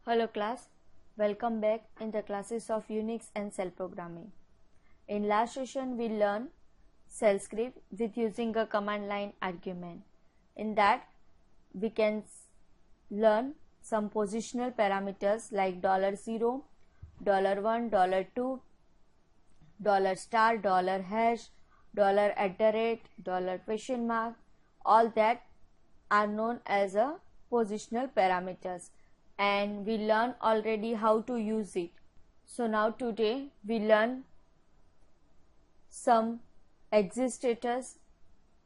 Hello class, welcome back in the classes of Unix and Shell programming. In last session we learned shell script with using a command line argument. In that we can learn some positional parameters like $0, $1, $2, $*, $hash, $@, all that are known as a positional parameters. And we learn already how to use it. So now today we learn some exit status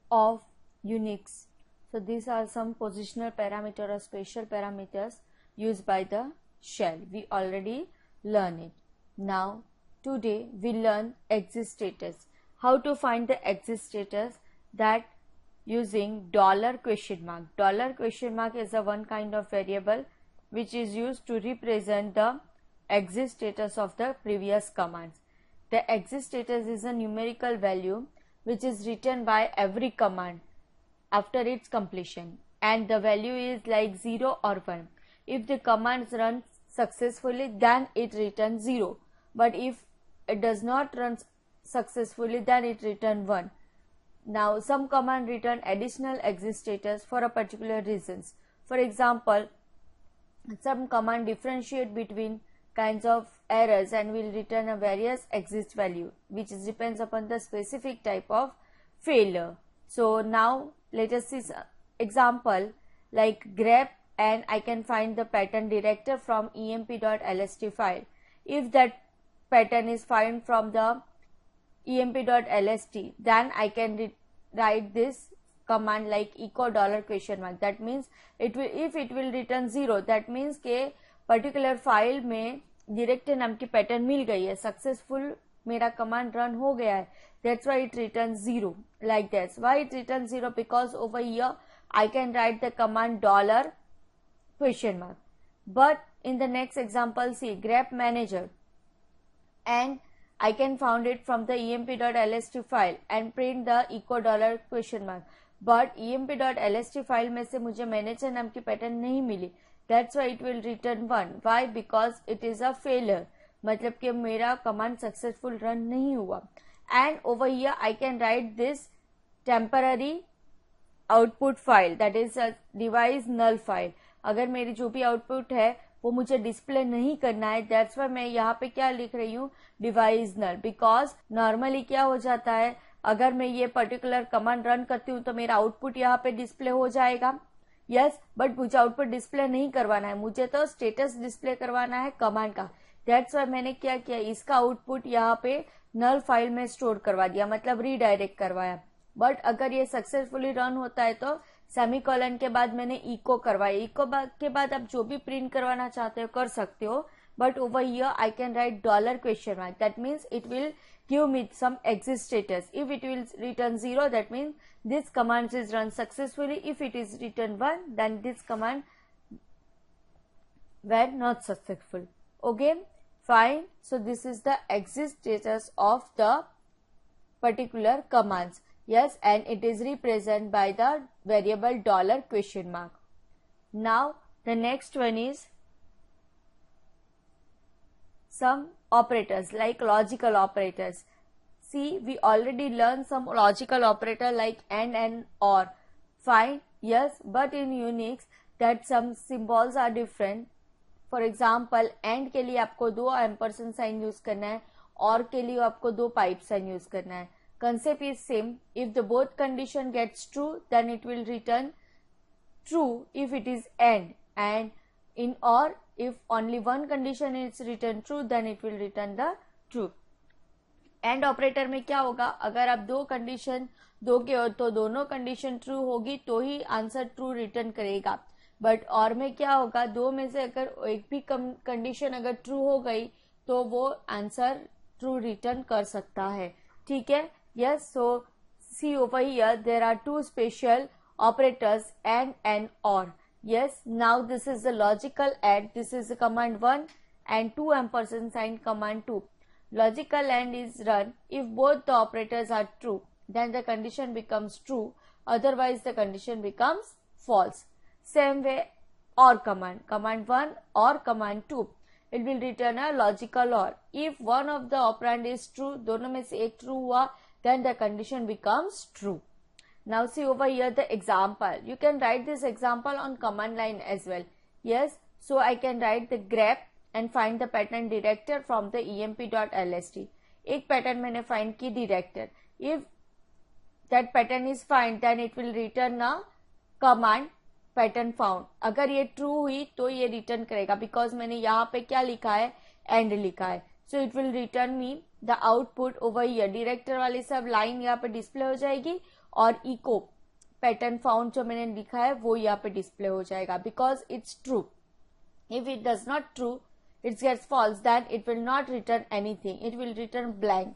of Unix. So these are some positional parameter or special parameters used by the shell. We already learned it. Now today we learn exit status. How to find the exit status, that using $? $? is a one kind of variable which is used to represent the exit status of the previous commands. The exit status is a numerical value which is written by every command after its completion, and the value is like 0 or 1. If the command runs successfully, then it returns 0, but if it does not run successfully, then it returns 1. Now some command return additional exit status for a particular reasons. For example, some command differentiate between kinds of errors and will return a various exit value which depends upon the specific type of failure. So now let us see example like grep, and I can find the pattern director from emp.lst file. If that pattern is found from the emp.lst, then I can write this command like echo $? That means it will, if it will return 0, that means के particular file में director नाम की pattern मिल गई है, successful मेरा command run हो गया है, that's why it returns 0 like that. Why it returns 0? Because over here I can write the command $? But in the next example, see grep manager, and I can found it from the emp.lst file and print the echo $? But emp.lst file में से मुझे manager नाम की pattern नहीं मिली, that's why it will return 1. Why? Because it is a failure, मतलब कि मेरा command successful run नहीं हुआ. And over here I can write this temporary output file, that is a device null file. अगर मेरी जो भी output है वो मुझे डिस्प्ले नहीं करना है, दैट्स वाई मैं यहाँ पे क्या लिख रही हूँ, डिवाइस नल. बिकॉज नॉर्मली क्या हो जाता है, अगर मैं ये पर्टिकुलर कमांड रन करती हूँ तो मेरा आउटपुट यहाँ पे डिस्प्ले हो जाएगा. यस, बट मुझे आउटपुट डिस्प्ले नहीं करवाना है, मुझे तो स्टेटस डिस्प्ले करवाना है कमांड का. दैट्स वाई मैंने क्या किया, इसका आउटपुट यहाँ पे नल फाइल में स्टोर करवा दिया, मतलब रीडायरेक्ट करवाया. बट अगर ये सक्सेसफुली रन होता है तो सेमीकोलन के बाद मैंने इको करवाया. इको के बाद आप जो भी प्रिंट करवाना चाहते हो कर सकते हो, but over here I can write $? That means it will give me some exit status. If it will return 0, that means this command is run successfully. If it is return 1, then this command were not successful. Okay, fine. So this is the exit status of the particular commands. Yes, and it is represented by the variable $? Now the next one is some operators like logical operators. See, we already learned some logical operator like and or. Fine, yes, but in Unix that some symbols are different. For example, and के लिए आपको 2 ampersand sign use करना है, और के लिए आपको 2 pipe sign use करना है. Concept is same. If the both condition gets true, then it will return true if it is and in or if only one condition is written true, then it will return the true. And operator में क्या होगा, अगर आप 2 condition दोगे हो तो दोनों condition true होगी तो ही आंसर ट्रू रिटर्न करेगा. बट और में क्या होगा, 2 में से अगर एक भी कंडीशन अगर ट्रू हो गई तो वो आंसर ट्रू रिटर्न कर सकता है. ठीक है. Yes, so see over here there are 2 special operators and or. Yes, now this is the logical AND, this is the command 1 and 2 ampersand sign command 2. Logical AND is run if both the operators are true, then the condition becomes true, otherwise the condition becomes false. Same way or command 1 or command 2, it will return a logical OR. If one of the operand is true, दोनों में से एक true हुआ, then the condition becomes true. Now see over here the example. You can write this example on command line as well. Yes, so I can write the grep and find the pattern director from the emp.lst. एक pattern मैंने find की director. If that pattern is found, then it will return a command pattern found. अगर ये true हुई तो ये return करेगा, because मैंने यहाँ पे क्या लिखा है, and लिखा है. So it will return me the output over here. Director वाली सब line यहाँ पे display हो जाएगी और echo pattern found जो मैंने लिखा है वो यहाँ पे display हो जाएगा, because it's true. If it does not true, it gets false, then it will not return anything. It will return blank.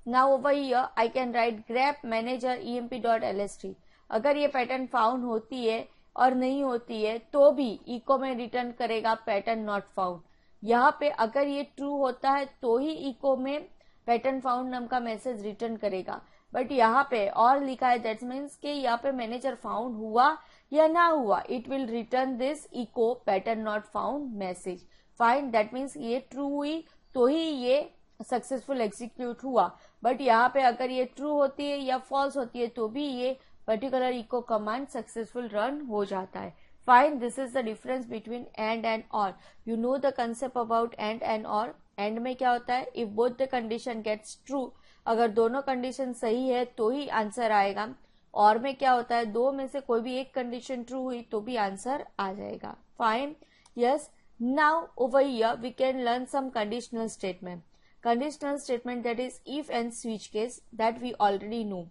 Now over here I can write grep manager emp.lst. अगर ये pattern found होती है और नहीं होती है तो भी इको में रिटर्न करेगा पैटर्न नॉट फाउंड. यहाँ पे अगर ये ट्रू होता है तो ही इको में पैटर्न फाउंड नाम का मैसेज रिटर्न करेगा, बट यहाँ पे और लिखा है, दैट मीन्स कि यहाँ पे मैनेजर फाउंड हुआ या ना हुआ, it will return this echo pattern not found message. Fine, that means ये ट्रू हुई तो ही ये सक्सेसफुल एग्जीक्यूट हुआ, बट यहाँ पे अगर ये ट्रू होती है या फॉल्स होती है तो भी ये particular echo command successful run हो जाता है. Fine, this is the difference between and or. You know the concept about and or. And में क्या होता है, if both the condition gets true, अगर दोनों कंडीशन सही है तो ही आंसर आएगा. और में क्या होता है, दो में से कोई भी एक कंडीशन ट्रू हुई तो भी आंसर आ जाएगा. Fine, yes. Now over here we can learn some conditional statement. Conditional statement, that is if and switch case, that we already know,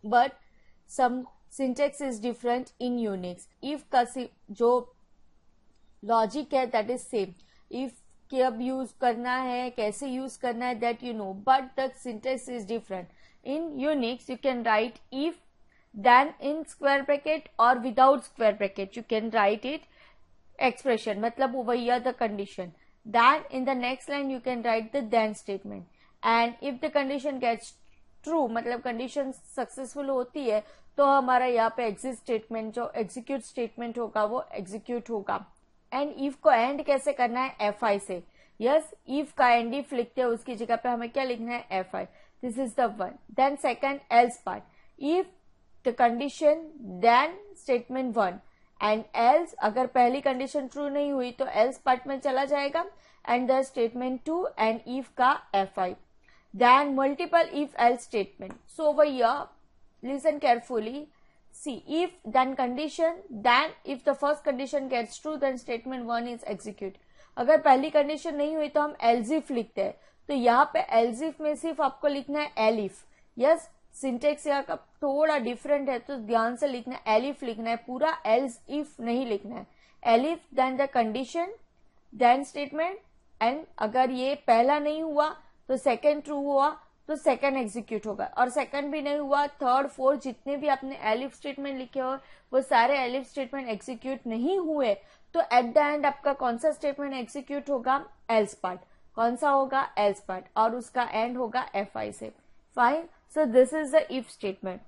but some syntax is different in Unix. If का जो logic है that is same. If कब use करना है, कैसे use करना है, that you know, but the syntax is different. In Unix you can write if, then in square bracket or without square bracket you can write it expression, मतलब over here the condition. Then in the next line you can write the then statement, and if the condition gets true, मतलब condition successful होती है तो हमारा यहाँ पे exit statement जो execute statement होगा वो execute होगा. and if को end कैसे करना है, fi से. yes, if का end if लिखते हैं उसकी जगह पे हमें क्या लिखना है, fi. this is the one. then second else part, if the condition then statement 1 and else, अगर पहली कंडीशन ट्रू नहीं हुई तो एल्स पार्ट में चला जाएगा, and the statement 2 and if का fi. Then multiple if else statement. So over here listen carefully. See, if then condition, then if the first condition gets true then statement 1 is execute. अगर पहली condition नहीं हुई तो हम else if लिखते हैं, तो यहाँ पे एल्स इफ में सिर्फ आपको लिखना है एलिफ. यस, सिंटेक्स यहाँ का थोड़ा डिफरेंट है तो ध्यान से लिखना है, एलिफ लिखना है, पूरा एल्स इफ नहीं लिखना है. Elif then the condition then statement, and अगर ये पहला नहीं हुआ तो सेकंड ट्रू हुआ तो सेकंड एग्जीक्यूट होगा, और सेकंड भी नहीं हुआ, थर्ड फोर्थ जितने भी आपने एलिफ स्टेटमेंट लिखे हो वो सारे एलिफ स्टेटमेंट एग्जीक्यूट नहीं हुए तो एट द एंड आपका कौन सा स्टेटमेंट एग्जीक्यूट होगा, एल्स पार्ट. कौन सा होगा, एल्स पार्ट, और उसका एंड होगा fi से. Fine, so this is the if statement.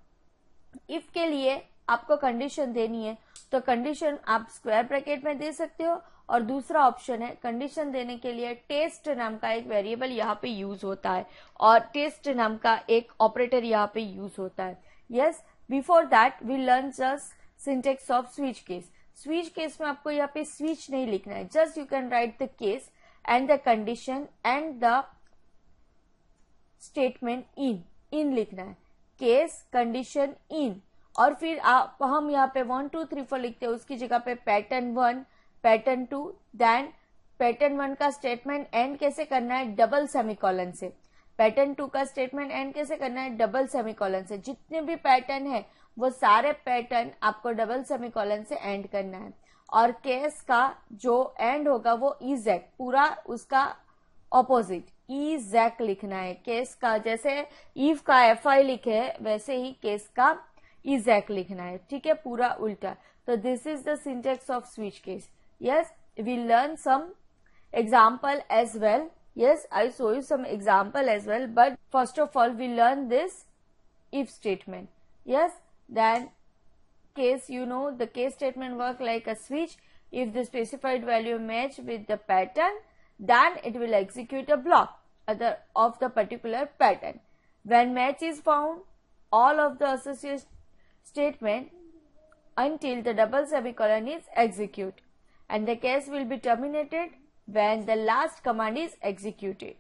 If के लिए आपको कंडीशन देनी है तो कंडीशन आप स्क्वायर ब्रैकेट में दे सकते हो, और दूसरा ऑप्शन है कंडीशन देने के लिए टेस्ट नाम का एक वेरिएबल यहाँ पे यूज होता है, और टेस्ट नाम का एक ऑपरेटर यहाँ पे यूज होता है. Yes, before that we learn just syntax of switch case. Switch case में आपको यहाँ पे स्विच नहीं लिखना है, just you can write the case and the condition and the statement इन लिखना है, केस कंडीशन इन, और फिर हम यहाँ पे 1 2 3 4 लिखते हैं, उसकी जगह पे पैटर्न 1 पैटर्न 2, देन पैटर्न 1 का स्टेटमेंट एंड कैसे करना है, डबल सेमीकोलन से. पैटर्न 2 का स्टेटमेंट एंड कैसे करना है, डबल सेमीकोलन से. जितने भी पैटर्न है वो सारे पैटर्न आपको डबल सेमीकोलन से एंड करना है, और केस का जो एंड होगा वो इजैक, पूरा उसका ऑपोजिट इजैक लिखना है. केस का जैसे इफ का fi लिखे है वैसे ही केस का इजैक लिखना है, ठीक है, पूरा उल्टा. तो this is the syntax of switch case. Yes, we learn some example as well. Yes, I show you some example as well, but first of all we learn this if statement. Yes, then case, you know the case statement work like a switch. If the specified value match with the pattern, then it will execute a block of the particular pattern. When match is found, all of the associated statement until the double semicolon is executed, and the case will be terminated when the last command is executed.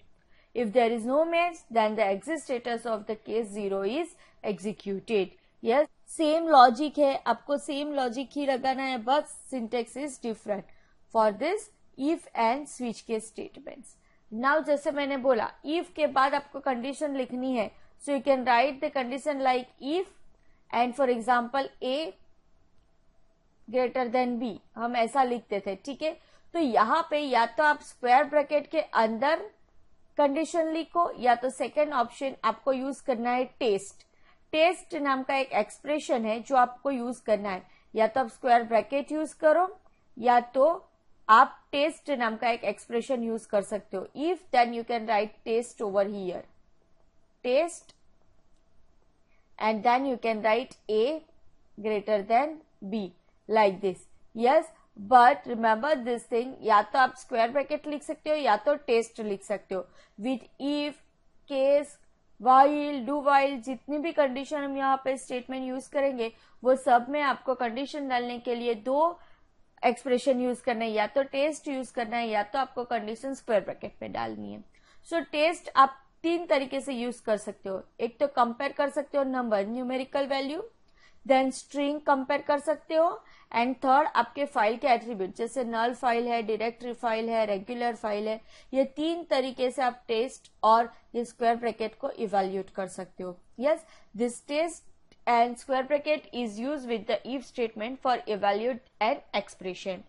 If there is no match, then the exit status of the case 0 is executed. Yes, same logic है, आपको same logic ही लगाना है, but syntax is different for this if and switch case statements. Now जैसे मैंने बोला, if के बाद आपको condition लिखनी है, so you can write the condition like if and for example A greater than B, हम ऐसा लिखते थे, ठीक है. तो यहाँ पे या तो आप स्क्वायर ब्रैकेट के अंदर कंडीशन लिखो, या तो सेकेंड ऑप्शन आपको यूज करना है टेस्ट. टेस्ट नाम का एक एक्सप्रेशन है जो आपको यूज करना है, या तो आप स्क्वायर ब्रैकेट यूज करो या तो आप टेस्ट नाम का एक एक्सप्रेशन यूज कर सकते हो. If then you can write test over here, test, and then you can write A greater than B like this. Yes, but remember this thing, या तो आप स्क्वायर ब्रैकेट लिख सकते हो या तो टेस्ट लिख सकते हो. With if, case, while, do while, जितनी भी कंडीशन हम यहाँ पे स्टेटमेंट यूज करेंगे वो सब में आपको कंडीशन डालने के लिए दो एक्सप्रेशन यूज करना है, या तो टेस्ट यूज करना है या तो आपको कंडीशन स्क्वायर ब्रैकेट में डालनी है. सो टेस्ट आप तीन तरीके से यूज कर सकते हो. एक तो कंपेयर कर सकते हो number, numerical value, then string compare कर सकते हो, एंड थर्ड आपके फाइल के एट्रीब्यूट, जैसे नल फाइल है, डायरेक्टरी फाइल है, रेगुलर फाइल है. ये तीन तरीके से आप टेस्ट और ये स्क्वायर ब्रैकेट को इवेल्यूएट कर सकते हो. Yes, this test and square bracket is used with the if statement for evaluate an expression.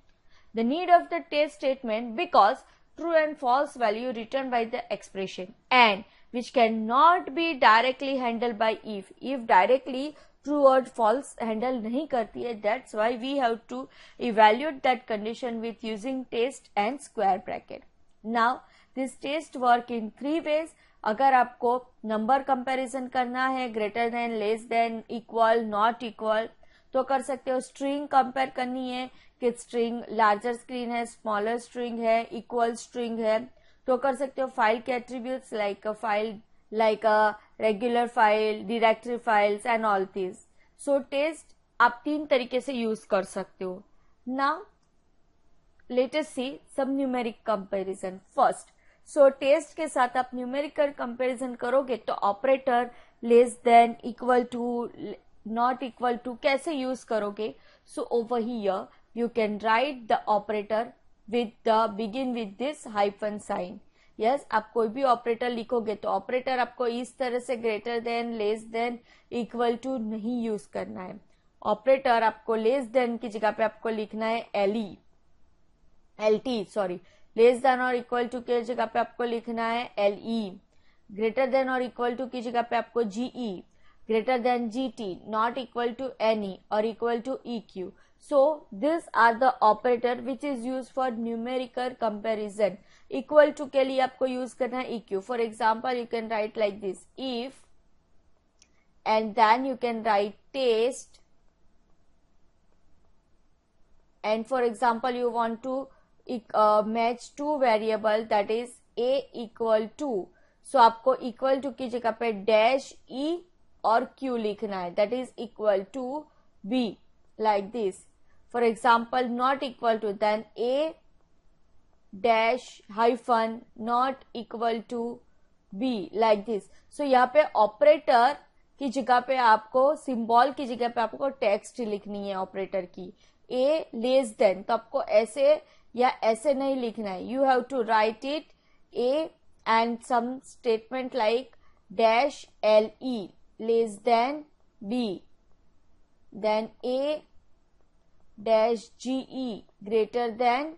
The need of the test statement because true and false value returned by the expression and which cannot be directly handled by if. If directly true or false handle नहीं करती है, that's why we have to evaluate that condition with using test and square bracket. Now this test work in three ways. अगर आपको number comparison करना है, greater than, less than, equal, not equal, तो कर सकते हो. स्ट्रिंग कंपेयर करनी है कि स्ट्रिंग लार्जर स्क्रीन है, स्मॉलर स्ट्रिंग है, इक्वल स्ट्रिंग है, तो कर सकते हो. फाइल के attributes like file, like regular file, directory files and all this. So test आप तीन तरीके से यूज कर सकते हो. Now let us see some numeric comparison first. So test के साथ आप न्यूमेरिकल कंपैरिजन करोगे तो operator less than, equal to, not equal to कैसे यूज करोगे. So over here you can write the operator with the begin with this hyphen sign. Yes, आप कोई भी ऑपरेटर लिखोगे तो ऑपरेटर आपको इस तरह से greater than, less than, equal to नहीं यूज करना है. ऑपरेटर आपको लेस देन की जगह पे आपको लिखना है LT, सॉरी, लेस देन और इक्वल टू के जगह पे आपको लिखना है LE. ग्रेटर देन और इक्वल टू की जगह पे आपको GE, greater than GT, not equal to NE और equal to EQ. So this are the operator which is use for numerical comparison. Equal to के लिए आपको यूज करना है EQ. For example you can write like this, if, and then you can write test, and for example you want to match two variable, that is A equal to. So आपको equal to की जगह पे dash E और Q लिखना है, that is equal to B like this. For example, not equal to, then A dash hyphen not equal to B like this. So यहाँ पे operator की जगह पे आपको, सिंबल की जगह पे आपको टेक्स्ट लिखनी है ऑपरेटर की. A लेस देन, तो आपको ऐसे या ऐसे नहीं लिखना है. You have to write it A and some statement like dash LE less than B, then A dash GE greater than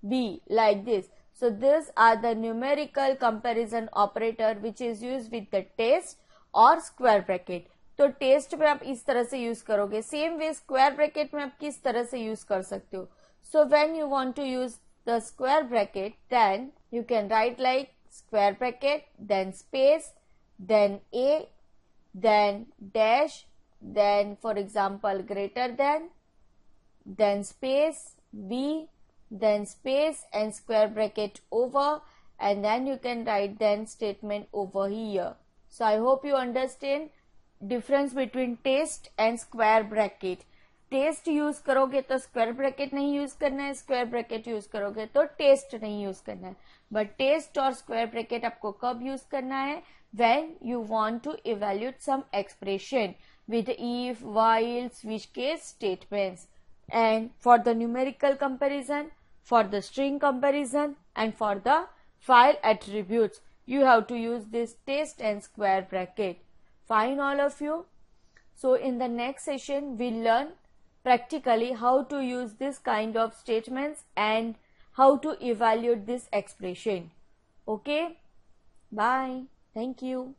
B like this. So these are the numerical comparison operator which is used with the test और square bracket. तो test में आप इस तरह से use करोगे. Same way square bracket में आप किस तरह से यूज कर सकते हो. So when you want to use the square bracket, then you can write like square bracket, then space, then A, then dash, then for example greater than, then space, V, then space and square bracket over, and then you can write then statement over here. So I hope you understand difference between test and square bracket. Test use करोगे तो square bracket नहीं use करना है, square bracket use करोगे तो test नहीं use करना है. बट टेस्ट और स्क्वायर ब्रैकेट आपको कब यूज करना है? when you want to evaluate some expression with if, while, switch case statements, and for the numerical comparison, for the string comparison, and for the file attributes, you have to use this test and square bracket. Fine, all of you. So in the next session we'll learn practically how to use this kind of statements and how to evaluate this expression. Okay, bye. Thank you.